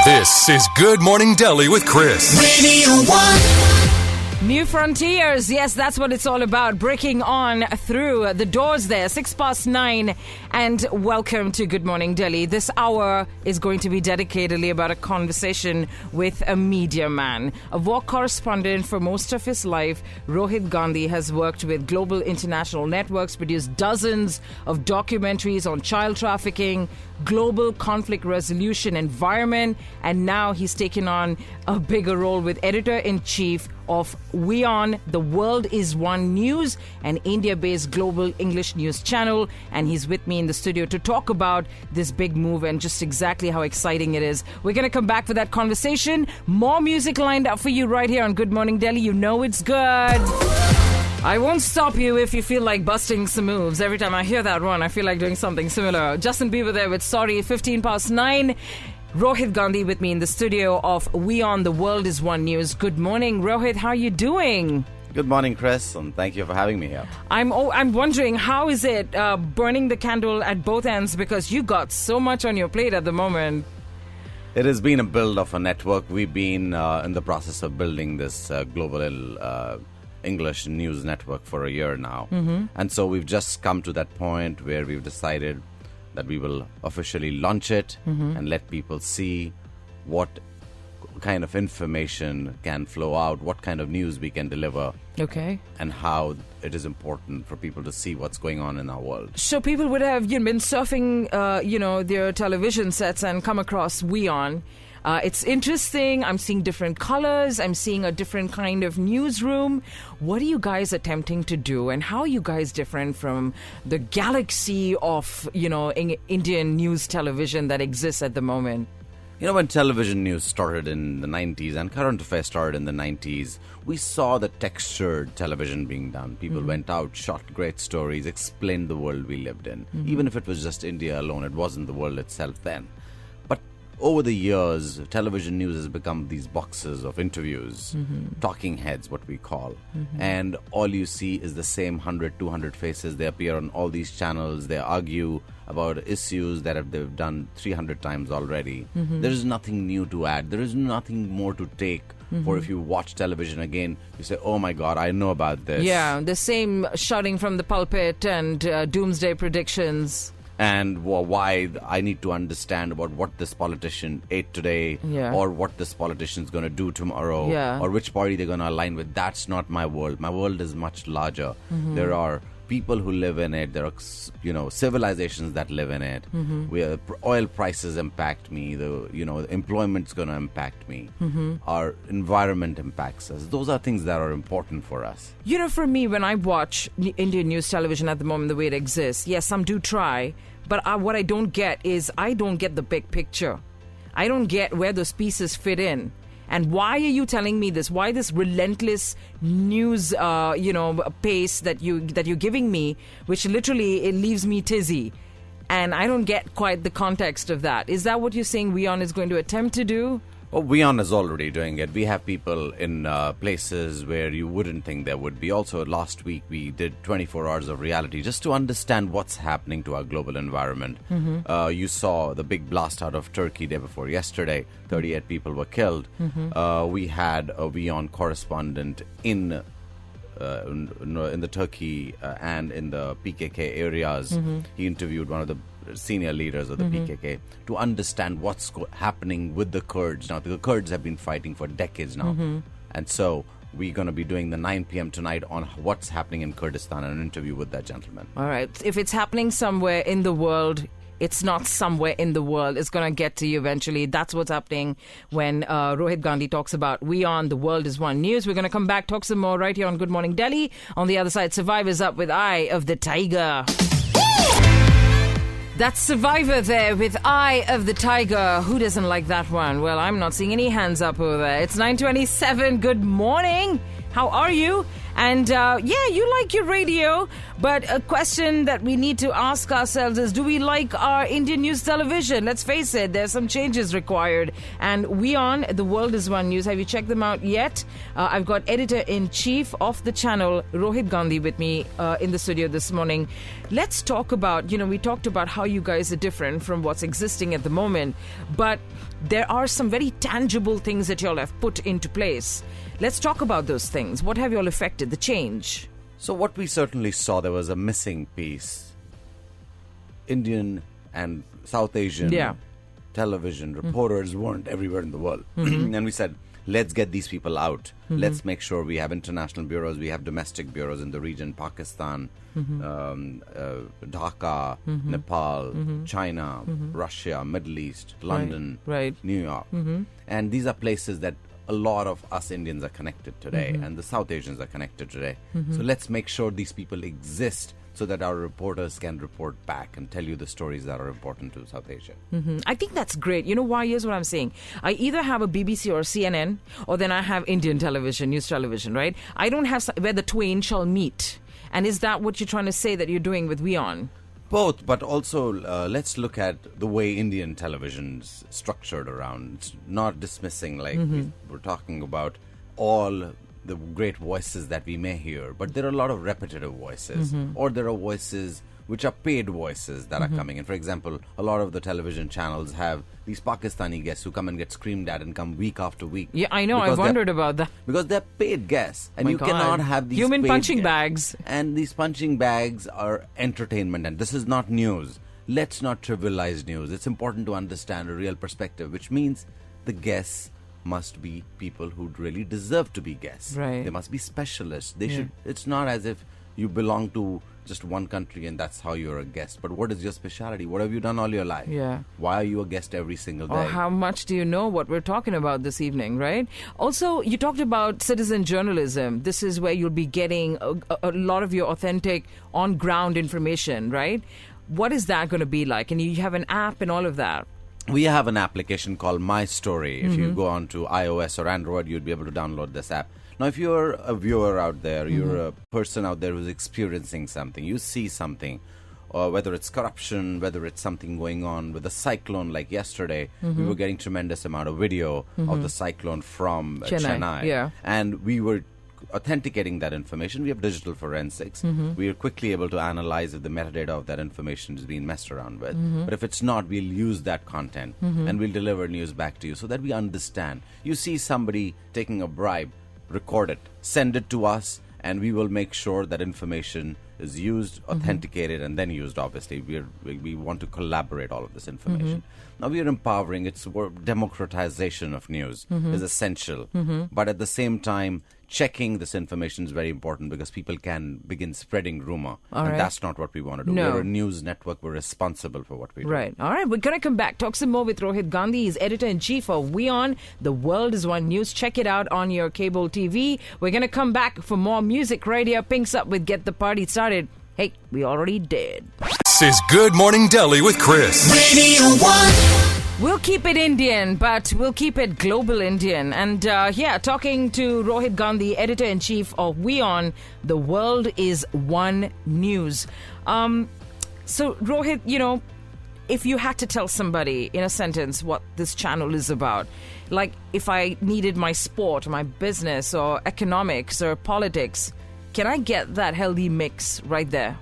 This is Good Morning Delhi with Chris. Radio 1. New frontiers, yes, that's what it's all about. Breaking on through the doors there, 9:06, and welcome to Good Morning Delhi. This hour is going to be dedicatedly about a conversation with a media man. A war correspondent for most of his life, Rohit Gandhi has worked with global international networks, produced dozens of documentaries on child trafficking, global conflict resolution, environment, and now he's taken on a bigger role with editor-in-chief of WION, The World is One News, an India-based global English news channel, and he's with me in the studio to talk about this big move and just exactly how exciting it is. We're going to come back for that conversation. More music lined up for you right here on Good Morning Delhi. You know it's good. I won't stop you if you feel like busting some moves. Every time I hear that one, I feel like doing something similar. Justin Bieber there with Sorry, 9:15. Rohit Gandhi with me in the studio of WION, The World is One News. Good morning, Rohit. How are you doing? Good morning, Chris, and thank you for having me here. I'm wondering, how is it burning the candle at both ends, because you got so much on your plate at the moment? It has been a build of a network. We've been in the process of building this global English news network for a year now. Mm-hmm. And so we've just come to that point where we've decided that we will officially launch it and let people see what kind of information can flow out, what kind of news we can deliver. Okay. And how it is important for people to see what's going on in our world. So people would have been surfing, their television sets and come across WION. It's interesting. I'm seeing different colors. I'm seeing a different kind of newsroom. What are you guys attempting to do, and how are you guys different from the galaxy of, Indian news television that exists at the moment? When television news started in the 90s and current affairs started in the 90s, we saw the textured television being done. People went out, shot great stories, explained the world we lived in. Even if it was just India alone, it wasn't the world itself then. But over the years, television news has become these boxes of interviews, talking heads, what we call. And all you see is the same 100, 200 faces. They appear on all these channels. They argue about issues that they've done 300 times already. There is nothing new to add. There is nothing more to take. Or if you watch television again, you say, oh my God, I know about this. Yeah, the same shouting from the pulpit and doomsday predictions. And why I need to understand about what this politician ate today, or what this politician is going to do tomorrow, or which party they're going to align with. That's not my world. My world is much larger. There are people who live in it. There are, civilizations that live in it. Where oil prices impact me. The employment's going to impact me. Our environment impacts us. Those are things that are important for us. For me, when I watch Indian news television at the moment, the way it exists, yes, some do try, but what I don't get is I don't get the big picture. I don't get where those pieces fit in. And why are you telling me this? Why this relentless news, pace that you're giving me, which literally it leaves me tizzy, and I don't get quite the context of that. Is that what you're saying WION is going to attempt to do? Well, WION is already doing it. We have people in places where you wouldn't think there would be. Also, last week we did 24 hours of reality just to understand what's happening to our global environment. You saw the big blast out of Turkey day before yesterday. 38 people were killed. We had a WION correspondent in the Turkey and in the PKK areas. He interviewed one of the senior leaders of the PKK to understand what's happening with the Kurds. Now, the Kurds have been fighting for decades now. And so we're going to be doing the 9 p.m. tonight on what's happening in Kurdistan, and an interview with that gentleman. All right. If it's happening somewhere in the world, it's not somewhere in the world. It's going to get to you eventually. That's what's happening when Rohit Gandhi talks about WION, The World is One News. We're going to come back, talk some more right here on Good Morning Delhi. On the other side, Survivor's up with Eye of the Tiger. That's Survivor there with Eye of the Tiger. Who doesn't like that one? Well, I'm not seeing any hands up over there. It's 9:27. Good morning. How are you? And you like your radio, but a question that we need to ask ourselves is, do we like our Indian news television? Let's face it, there's some changes required. And WION, The World is One News. Have you checked them out yet? I've got editor-in-chief of the channel, Rohit Gandhi, with me in the studio this morning. Let's talk about, we talked about how you guys are different from what's existing at the moment, but there are some very tangible things that y'all have put into place. Let's talk about those things. What have y'all affected, the change? So what we certainly saw, there was a missing piece. Indian and South Asian television reporters weren't everywhere in the world. And we said, let's get these people out. Let's make sure we have international bureaus, we have domestic bureaus in the region, Pakistan, Dhaka, Nepal, China, Russia, Middle East, London, New York. And these are places that a lot of us Indians are connected today, and the South Asians are connected today. So let's make sure these people exist so that our reporters can report back and tell you the stories that are important to South Asia. I think that's great. You know why? Here's what I'm saying. I either have a BBC or CNN, or then I have Indian television, news television, right? I don't have where the twain shall meet. And is that what you're trying to say that you're doing with WION? Both, but also let's look at the way Indian television's structured around. It's not dismissing, like we're talking about all the great voices that we may hear, but there are a lot of repetitive voices, or there are voices which are paid voices that are coming in. For example, a lot of the television channels have these Pakistani guests who come and get screamed at and come week after week. Yeah, I know. I've wondered about that. Because they're paid guests. And cannot have these human paid punching bags. And these punching bags are entertainment. And this is not news. Let's not trivialize news. It's important to understand a real perspective, which means the guests must be people who really deserve to be guests. Right. They must be specialists. They should. It's not as if you belong to just one country and that's how you're a guest. But what is your specialty? What have you done all your life? Yeah. Why are you a guest every single day? Or how much do you know what we're talking about this evening, right? Also, you talked about citizen journalism. This is where you'll be getting a lot of your authentic on-ground information, right? What is that going to be like? And you have an app and all of that. We have an application called My Story. If you go on to iOS or Android, you'd be able to download this app. Now, if you're a viewer out there, you're a person out there who's experiencing something, you see something, or whether it's corruption, whether it's something going on with a cyclone like yesterday, we were getting tremendous amount of video of the cyclone from Chennai. Yeah. And we were authenticating that information. We have digital forensics. We are quickly able to analyze if the metadata of that information is being messed around with. But if it's not, we'll use that content and we'll deliver news back to you so that we understand. You see somebody taking a bribe, record it, send it to us, and we will make sure that information is used, authenticated, and then used, obviously. We want to collaborate all of this information. Now, we are empowering. It's democratization of news is essential. But at the same time, checking this information is very important because people can begin spreading rumor. And that's not what we want to do. No. We're a news network. We're responsible for what we do. Right. All right. We're going to come back. Talk some more with Rohit Gandhi. He's editor-in-chief of WION. The World is One News. Check it out on your cable TV. We're going to come back for more music right here. Pinks Up with Get the Party Started. Hey, we already did. This is Good Morning Delhi with Chris. Radio 1. We'll keep it Indian, but we'll keep it global Indian. And talking to Rohit Gandhi, editor-in-chief of WION, The World is One News. So, Rohit, if you had to tell somebody in a sentence what this channel is about, like if I needed my sport, my business, or economics, or politics, can I get that healthy mix right there?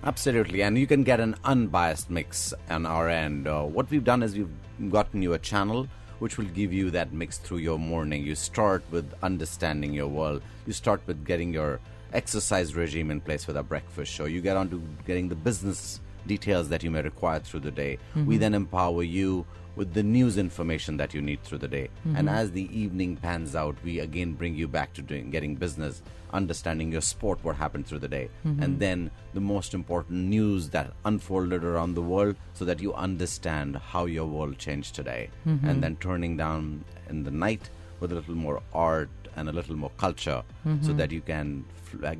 Absolutely, and you can get an unbiased mix on our end. What we've done is we've gotten you a channel which will give you that mix through your morning. You start with understanding your world. You start with getting your exercise regime in place with our breakfast show. You get on to getting the business details that you may require through the day. We then empower you with the news information that you need through the day. And as the evening pans out, we again bring you back to getting business, understanding your sport, what happened through the day, and then the most important news that unfolded around the world so that you understand how your world changed today. And then turning down in the night with a little more art and a little more culture so that you can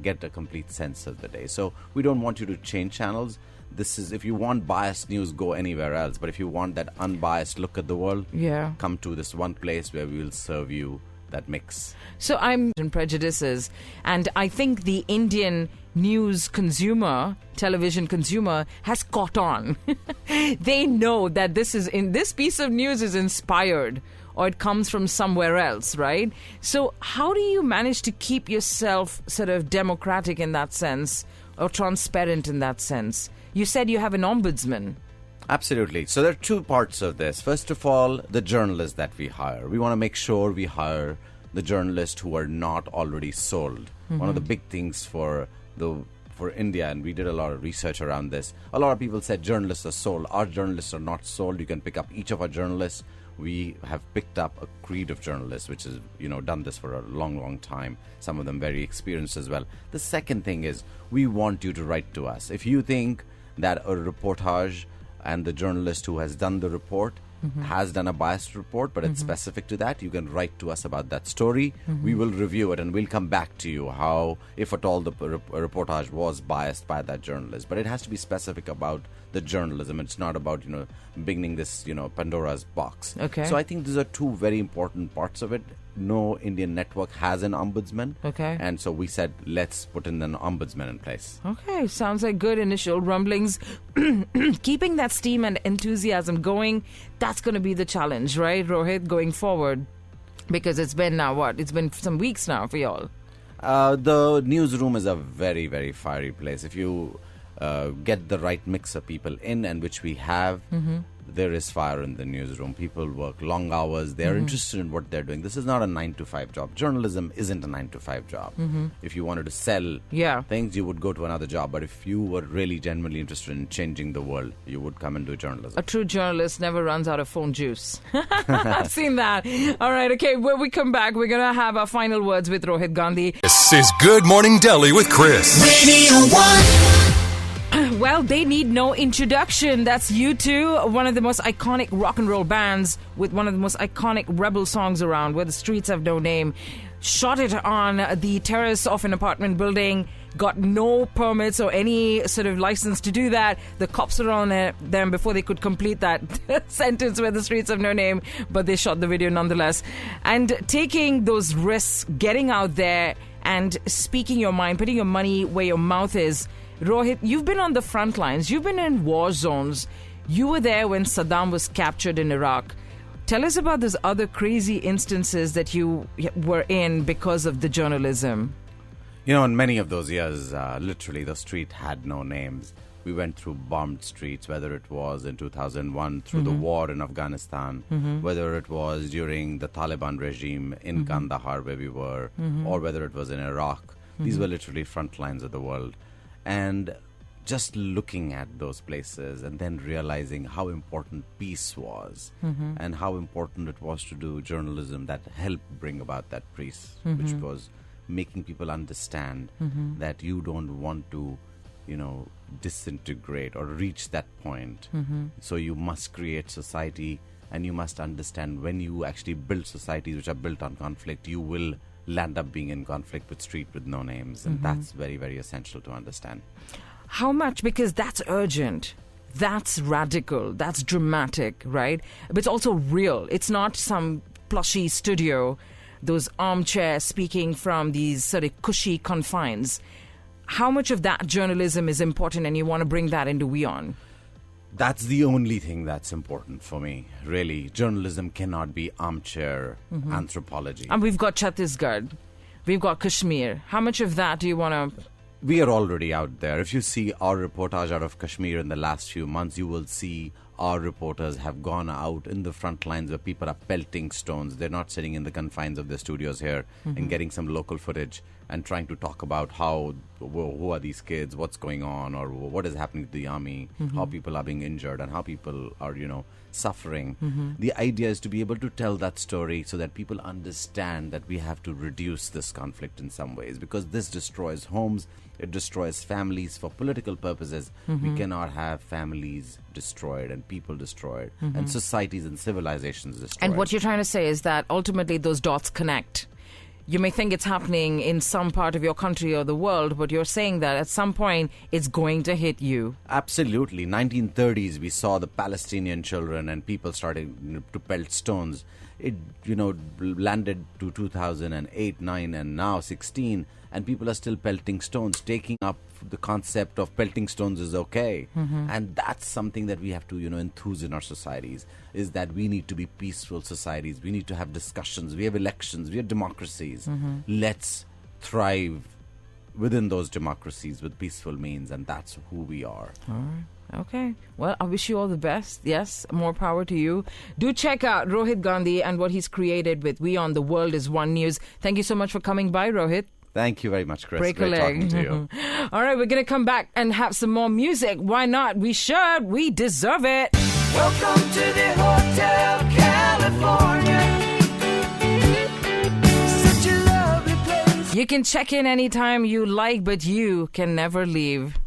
get a complete sense of the day. So we don't want you to change channels. This is, if you want biased news, go anywhere else. But if you want that unbiased look at the world, come to this one place where we will serve you that mix. So I'm in prejudices, and I think the Indian news consumer, television consumer, has caught on. They know that this piece of news is inspired, or it comes from somewhere else, right? So how do you manage to keep yourself sort of democratic in that sense, or transparent in that sense? You said you have an ombudsman. Absolutely. So there are two parts of this. First of all, the journalists that we hire. We want to make sure we hire the journalists who are not already sold. One of the big things for India, and we did a lot of research around this, a lot of people said journalists are sold. Our journalists are not sold. You can pick up each of our journalists. We have picked up a creed of journalists, which has, done this for a long, long time. Some of them very experienced as well. The second thing is, we want you to write to us. If you think that a reportage and the journalist who has done the report has done a biased report, but it's specific to that, you can write to us about that story. We will review it and we'll come back to you how, if at all, the reportage was biased by that journalist. But it has to be specific about the journalism. It's not about, beginning this, Pandora's box. Okay. So I think these are two very important parts of it. No Indian network has an ombudsman. Okay. And so we said, let's put in an ombudsman in place. Okay, sounds like good initial rumblings. Keeping that steam and enthusiasm going, that's going to be the challenge, right, Rohit, going forward? Because it's been now, It's been some weeks now for y'all. The newsroom is a very, very fiery place. If you get the right mix of people in, and which we have, there is fire in the newsroom. People work long hours. They're interested in what they're doing. This is not a 9-to-5 job. Journalism isn't a 9-to-5 job. If you wanted to sell things, you would go to another job. But if you were really genuinely interested in changing the world, you would come and do journalism. A true journalist never runs out of phone juice. I've seen that. All right, okay, when we come back, we're going to have our final words with Rohit Gandhi. This is Good Morning Delhi with Chris. Radio 1. Well, they need no introduction. That's U2, one of the most iconic rock and roll bands with one of the most iconic rebel songs around, Where the Streets Have No Name. Shot it on the terrace of an apartment building, got no permits or any sort of license to do that. The cops were on them before they could complete that sentence, Where the Streets Have No Name, but they shot the video nonetheless. And taking those risks, getting out there and speaking your mind, putting your money where your mouth is. Rohit, you've been on the front lines. You've been in war zones. You were there when Saddam was captured in Iraq. Tell us about those other crazy instances that you were in because of the journalism. In many of those years, literally, the street had no names. We went through bombed streets, whether it was in 2001 through the war in Afghanistan, whether it was during the Taliban regime in Kandahar where we were, or whether it was in Iraq. These were literally front lines of the world. And just looking at those places and then realizing how important peace was and how important it was to do journalism that helped bring about that peace, which was making people understand that you don't want to, disintegrate or reach that point. So you must create society, and you must understand when you actually build societies which are built on conflict, you will land up being in conflict with street with no names. And that's very, very essential to understand. How much? Because that's urgent. That's radical. That's dramatic, right? But it's also real. It's not some plushy studio, those armchairs speaking from these sort of cushy confines. How much of that journalism is important, and you want to bring that into WION? That's the only thing that's important for me, really. Journalism cannot be armchair anthropology. And we've got Chhattisgarh. We've got Kashmir. How much of that do you want to... We are already out there. If you see our reportage out of Kashmir in the last few months, you will see our reporters have gone out in the front lines where people are pelting stones. They're not sitting in the confines of their studios here and getting some local footage and trying to talk about who are these kids, what's going on, or what is happening to the army, how people are being injured and how people are, suffering. The idea is to be able to tell that story so that people understand that we have to reduce this conflict in some ways, because this destroys homes, it destroys families for political purposes. We cannot have families destroyed and people destroyed and societies and civilizations destroyed. And what you're trying to say is that ultimately those dots connect. you may think it's happening in some part of your country or the world, but you're saying that at some point it's going to hit you. Absolutely. 1930s, we saw the Palestinian children and people starting to pelt stones. It, landed to 2008, 9, and now 16, and people are still pelting stones, taking up the concept of pelting stones is okay. And that's something that we have to, enthuse in our societies, is that we need to be peaceful societies. We need to have discussions. We have elections. We have democracies. Let's thrive within those democracies with peaceful means, and that's who we are. All right. Okay. Well, I wish you all the best. Yes, more power to you. Do check out Rohit Gandhi and what he's created with WION. The World is One News. Thank you so much for coming by, Rohit. Thank you very much, Chris. Break a Great leg. talking to you. All right, we're going to come back and have some more music. Why not? We should. We deserve it. Welcome to the Hotel California. Such a lovely place. You can check in anytime you like, but you can never leave.